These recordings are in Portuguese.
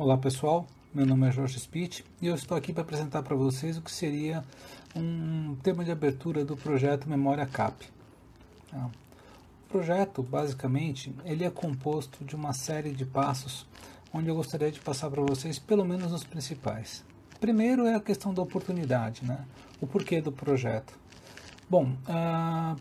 Olá pessoal, meu nome é Jorge Spitt e eu estou aqui para apresentar para vocês o que seria um tema de abertura do projeto Memória CAP. O projeto, basicamente, ele é composto de uma série de passos onde eu gostaria de passar para vocês pelo menos os principais. Primeiro é a questão da oportunidade, né? O porquê do projeto. Bom,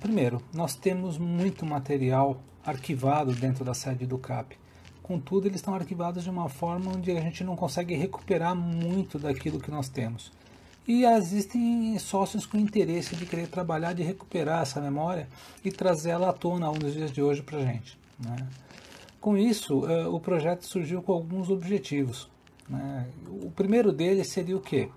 primeiro, nós temos muito material arquivado dentro da sede do CAP. Contudo, eles estão arquivados de uma forma onde a gente não consegue recuperar muito daquilo que nós temos. E existem sócios com interesse de querer trabalhar, de recuperar essa memória e trazê-la à tona nos dias de hoje para a gente, né? Com isso, o projeto surgiu com alguns objetivos, né? O primeiro deles seria o quê?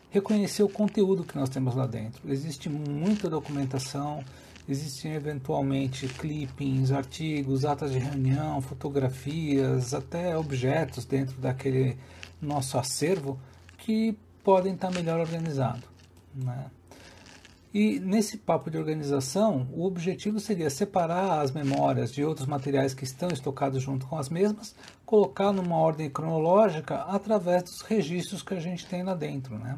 Reconhecer o conteúdo que nós temos lá dentro. Existe muita documentação, existem eventualmente clippings, artigos, atas de reunião, fotografias, até objetos dentro daquele nosso acervo que podem estar melhor organizados, né? E nesse papo de organização, o objetivo seria separar as memórias de outros materiais que estão estocados junto com as mesmas, colocar numa ordem cronológica através dos registros que a gente tem lá dentro, né?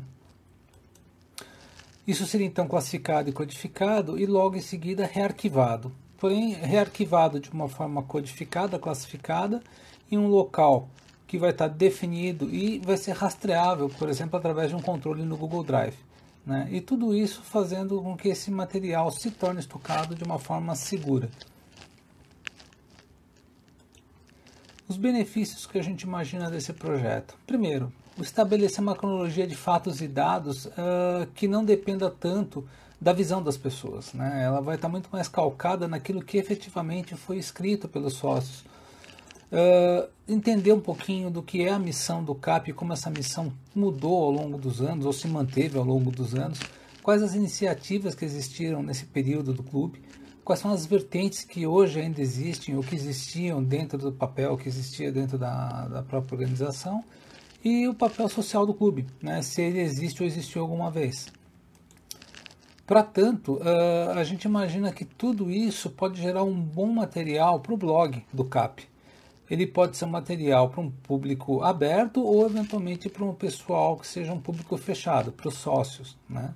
Isso seria então classificado e codificado e logo em seguida rearquivado. Porém, rearquivado de uma forma codificada, classificada, em um local que vai estar definido e vai ser rastreável, por exemplo, através de um controle no Google Drive, né? E tudo isso fazendo com que esse material se torne estocado de uma forma segura. Os benefícios que a gente imagina desse projeto. Primeiro, estabelecer uma cronologia de fatos e dados que não dependa tanto da visão das pessoas, né? Ela vai estar muito mais calcada naquilo que efetivamente foi escrito pelos sócios. Entender um pouquinho do que é a missão do CAP e como essa missão mudou ao longo dos anos, ou se manteve ao longo dos anos, quais as iniciativas que existiram nesse período do clube, quais são as vertentes que hoje ainda existem ou que existiam dentro do papel que existia dentro da própria organização, e o papel social do clube, né, se ele existe ou existiu alguma vez. Para tanto, a gente imagina que tudo isso pode gerar um bom material para o blog do CAP. Ele pode ser um material para um público aberto ou eventualmente para um pessoal que seja um público fechado, para os sócios, né?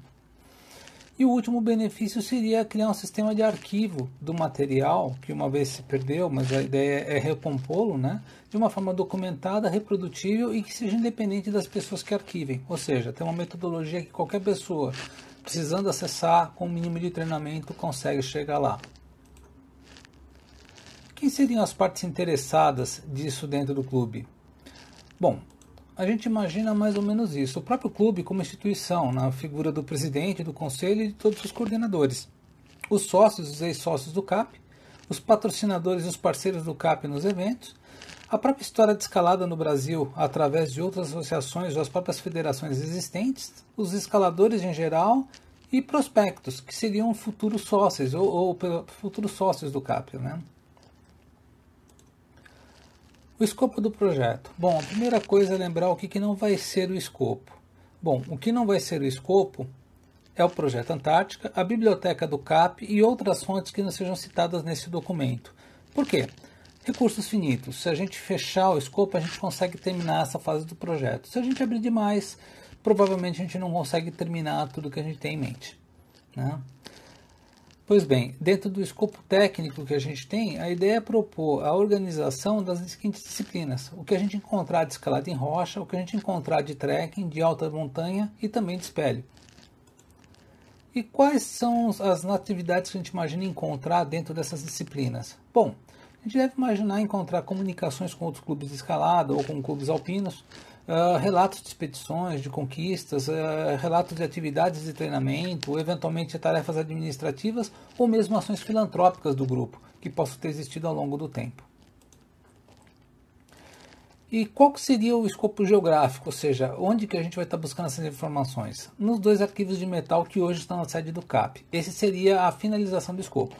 E o último benefício seria criar um sistema de arquivo do material, que uma vez se perdeu, mas a ideia é recompô-lo, né, de uma forma documentada, reprodutível e que seja independente das pessoas que arquivem. Ou seja, tem uma metodologia que qualquer pessoa, precisando acessar com o mínimo de treinamento, consegue chegar lá. Quem seriam as partes interessadas disso dentro do clube? Bom, a gente imagina mais ou menos isso. O próprio clube como instituição, na figura do presidente, do conselho e de todos os coordenadores. Os sócios, os ex-sócios do CAP, os patrocinadores e os parceiros do CAP nos eventos, a própria história de escalada no Brasil através de outras associações ou as próprias federações existentes, os escaladores em geral e prospectos, que seriam futuros sócios ou futuros sócios do CAP, né? O escopo do projeto. Bom, a primeira coisa é lembrar o que não vai ser o escopo. Bom, o que não vai ser o escopo é o Projeto Antártica, a biblioteca do CAP e outras fontes que não sejam citadas nesse documento. Por quê? Recursos finitos. Se a gente fechar o escopo, a gente consegue terminar essa fase do projeto. Se a gente abrir demais, provavelmente a gente não consegue terminar tudo que a gente tem em mente, né? Pois bem, dentro do escopo técnico que a gente tem, a ideia é propor a organização das seguintes disciplinas. O que a gente encontrar de escalada em rocha, o que a gente encontrar de trekking, de alta montanha e também de espelho. E quais são as atividades que a gente imagina encontrar dentro dessas disciplinas? Bom, a gente deve imaginar encontrar comunicações com outros clubes de escalada ou com clubes alpinos, relatos de expedições, de conquistas, relatos de atividades de treinamento, eventualmente tarefas administrativas ou mesmo ações filantrópicas do grupo, que possam ter existido ao longo do tempo. E qual que seria o escopo geográfico, ou seja, onde que a gente vai estar buscando essas informações? Nos 2 arquivos de metal que hoje estão na sede do CAP. Esse seria a finalização do escopo.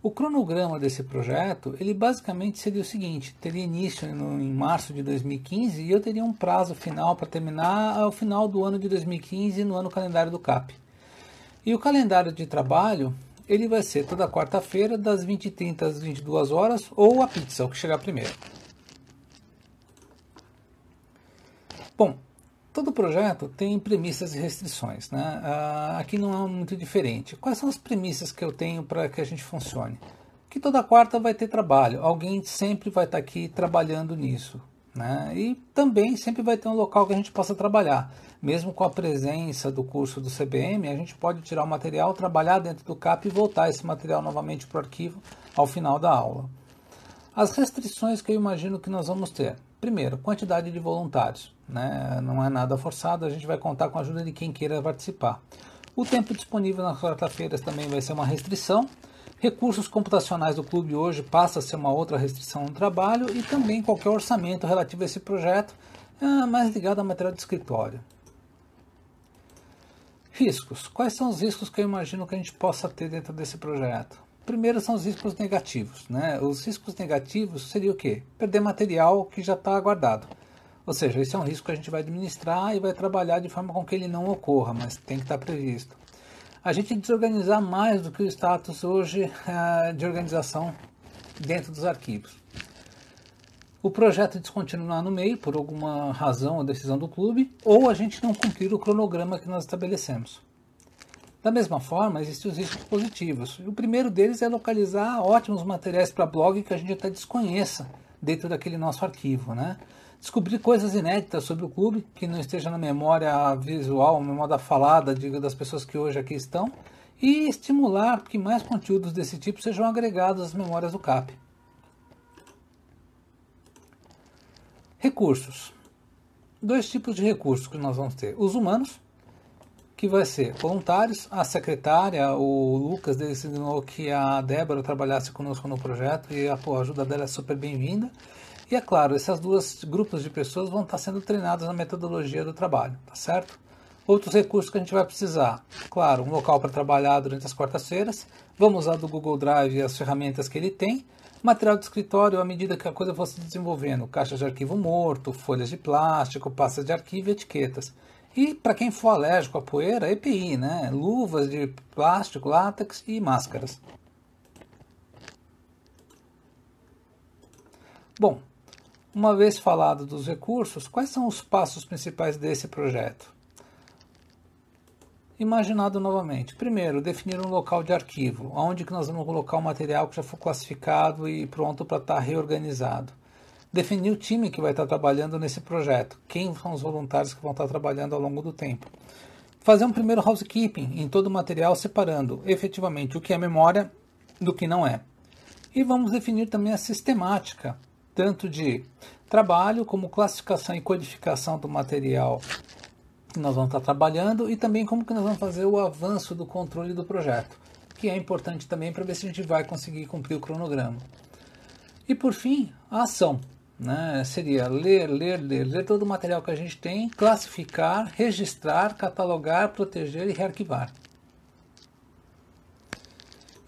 O cronograma desse projeto, ele basicamente seria o seguinte: teria início em março de 2015 e eu teria um prazo final para terminar ao final do ano de 2015 no ano calendário do CAP. E o calendário de trabalho, ele vai ser toda quarta-feira das 20h30 às 22 horas ou a pizza, o que chegar primeiro. Bom, todo projeto tem premissas e restrições, né? Aqui não é muito diferente. Quais são as premissas que eu tenho para que a gente funcione? Que toda quarta vai ter trabalho, alguém sempre vai estar aqui trabalhando nisso, né? E também sempre vai ter um local que a gente possa trabalhar. Mesmo com a presença do curso do CBM, a gente pode tirar o material, trabalhar dentro do CAP e voltar esse material novamente para o arquivo ao final da aula. As restrições que eu imagino que nós vamos ter. Primeiro, quantidade de voluntários, né? Não é nada forçado, a gente vai contar com a ajuda de quem queira participar. O tempo disponível nas quarta-feiras também vai ser uma restrição. Recursos computacionais do clube hoje passa a ser uma outra restrição no trabalho e também qualquer orçamento relativo a esse projeto mais ligado a material de escritório. Riscos. Quais são os riscos que eu imagino que a gente possa ter dentro desse projeto? Primeiro são os riscos negativos, né? Os riscos negativos seria o quê? Perder material que já está guardado. Ou seja, esse é um risco que a gente vai administrar e vai trabalhar de forma com que ele não ocorra, mas tem que estar previsto. A gente desorganizar mais do que o status hoje de organização dentro dos arquivos. O projeto descontinuar no meio, por alguma razão ou decisão do clube, ou a gente não cumprir o cronograma que nós estabelecemos. Da mesma forma, existem os riscos positivos. O primeiro deles é localizar ótimos materiais para blog que a gente até desconheça dentro daquele nosso arquivo, né? Descobrir coisas inéditas sobre o clube, que não esteja na memória visual, na memória falada das pessoas que hoje aqui estão, e estimular que mais conteúdos desse tipo sejam agregados às memórias do CAP. Recursos. Dois tipos de recursos que nós vamos ter. Os humanos, que vai ser voluntários. A secretária, o Lucas, designou que a Débora trabalhasse conosco no projeto e a ajuda dela é super bem-vinda. E é claro, esses dois grupos de pessoas vão estar sendo treinadas na metodologia do trabalho, tá certo? Outros recursos que a gente vai precisar, claro, um local para trabalhar durante as quartas-feiras, vamos usar do Google Drive e as ferramentas que ele tem, material de escritório à medida que a coisa for se desenvolvendo, caixas de arquivo morto, folhas de plástico, pastas de arquivo e etiquetas. E para quem for alérgico à poeira, EPI, né? Luvas de plástico, látex e máscaras. Bom, uma vez falado dos recursos, quais são os passos principais desse projeto? Imaginado novamente. Primeiro, definir um local de arquivo, onde que nós vamos colocar o material que já foi classificado e pronto para estar reorganizado. Definir o time que vai estar trabalhando nesse projeto, quem são os voluntários que vão estar trabalhando ao longo do tempo. Fazer um primeiro housekeeping em todo o material, separando efetivamente o que é memória do que não é. E vamos definir também a sistemática, tanto de trabalho como classificação e codificação do material que nós vamos estar trabalhando e também como que nós vamos fazer o avanço do controle do projeto, que é importante também para ver se a gente vai conseguir cumprir o cronograma. E por fim, a ação. Né? Seria ler todo o material que a gente tem, classificar, registrar, catalogar, proteger e rearquivar.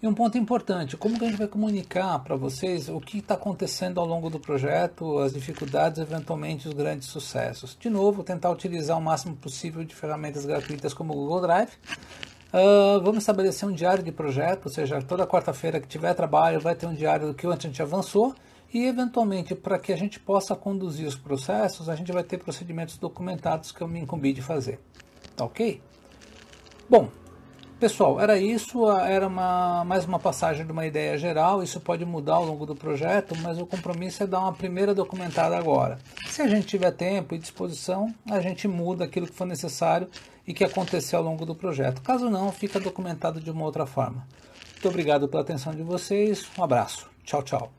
E um ponto importante, como que a gente vai comunicar para vocês o que está acontecendo ao longo do projeto, as dificuldades, eventualmente os grandes sucessos. De novo, tentar utilizar o máximo possível de ferramentas gratuitas como o Google Drive. Vamos estabelecer um diário de projeto, ou seja, toda quarta-feira que tiver trabalho vai ter um diário do que a gente avançou e, eventualmente, para que a gente possa conduzir os processos, a gente vai ter procedimentos documentados que eu me incumbi de fazer. Tá ok? Bom, pessoal, era isso, era mais uma passagem de uma ideia geral, isso pode mudar ao longo do projeto, mas o compromisso é dar uma primeira documentada agora. Se a gente tiver tempo e disposição, a gente muda aquilo que for necessário e que aconteceu ao longo do projeto. Caso não, fica documentado de uma outra forma. Muito obrigado pela atenção de vocês, um abraço, tchau, tchau.